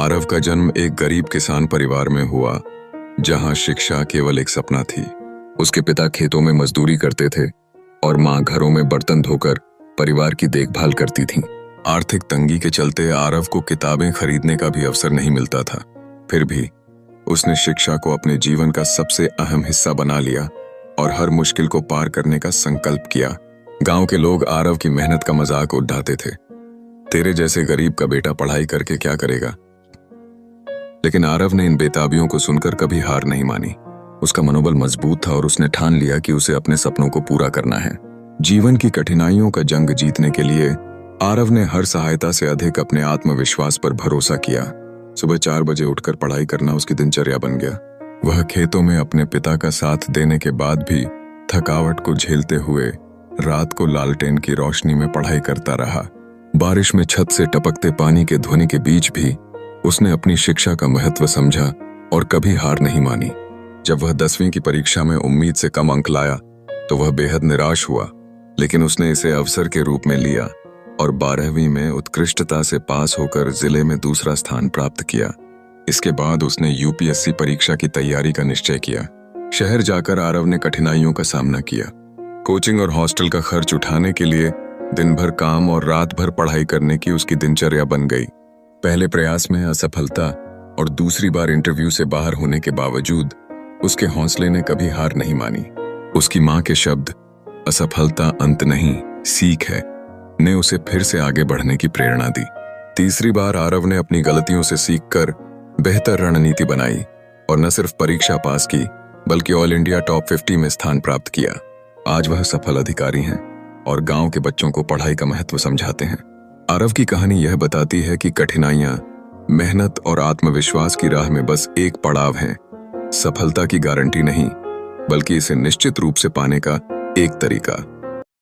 आरव का जन्म एक गरीब किसान परिवार में हुआ, जहां शिक्षा केवल एक सपना थी। उसके पिता खेतों में मजदूरी करते थे और मां घरों में बर्तन धोकर परिवार की देखभाल करती थीं। आर्थिक तंगी के चलते आरव को किताबें खरीदने का भी अवसर नहीं मिलता था। फिर भी उसने शिक्षा को अपने जीवन का सबसे अहम हिस्सा बना लिया और हर मुश्किल को पार करने का संकल्प किया। गांव के लोग आरव की मेहनत का मजाक उड़ाते थे। तेरे जैसे गरीब का बेटा पढ़ाई करके क्या करेगा? लेकिन आरव ने इन बेताबियों को सुनकर कभी हार नहीं मानी। उसका मनोबल मजबूत था और उसने ठान लिया कि उसे अपने सपनों को पूरा करना है। जीवन की कठिनाइयों का जंग जीतने के लिए आरव ने हर सहायता से अधिक अपने आत्मविश्वास पर भरोसा किया। सुबह 4 बजे उठकर पढ़ाई करना उसकी दिनचर्या बन गया। वह खेतों में अपने पिता का साथ देने के बाद भी थकावट को झेलते हुए रात को लालटेन की रोशनी में पढ़ाई करता रहा। बारिश में छत से टपकते पानी के ध्वनि के बीच भी उसने अपनी शिक्षा का महत्व समझा और कभी हार नहीं मानी। जब वह 10वीं की परीक्षा में उम्मीद से कम अंक लाया तो वह बेहद निराश हुआ, लेकिन उसने इसे अवसर के रूप में लिया और 12वीं में उत्कृष्टता से पास होकर जिले में दूसरा स्थान प्राप्त किया। इसके बाद उसने यूपीएससी परीक्षा की तैयारी का निश्चय किया। शहर जाकर आरव ने कठिनाइयों का सामना किया। कोचिंग और हॉस्टल का खर्च उठाने के लिए दिन भर काम और रात भर पढ़ाई करने की उसकी दिनचर्या बन गई। पहले प्रयास में असफलता और दूसरी बार इंटरव्यू से बाहर होने के बावजूद उसके हौसले ने कभी हार नहीं मानी। उसकी मां के शब्द असफलता अंत नहीं, सीख है, ने उसे फिर से आगे बढ़ने की प्रेरणा दी। तीसरी बार आरव ने अपनी गलतियों से सीखकर बेहतर रणनीति बनाई और न सिर्फ परीक्षा पास की बल्कि ऑल इंडिया टॉप 50 में स्थान प्राप्त किया। आज वह सफल अधिकारी हैं और गांव के बच्चों को पढ़ाई का महत्व समझाते हैं। आरव की कहानी यह बताती है कि कठिनाइयां, मेहनत और आत्मविश्वास की राह में बस एक पड़ाव है। सफलता की गारंटी नहीं, बल्कि इसे निश्चित रूप से पाने का एक तरीका।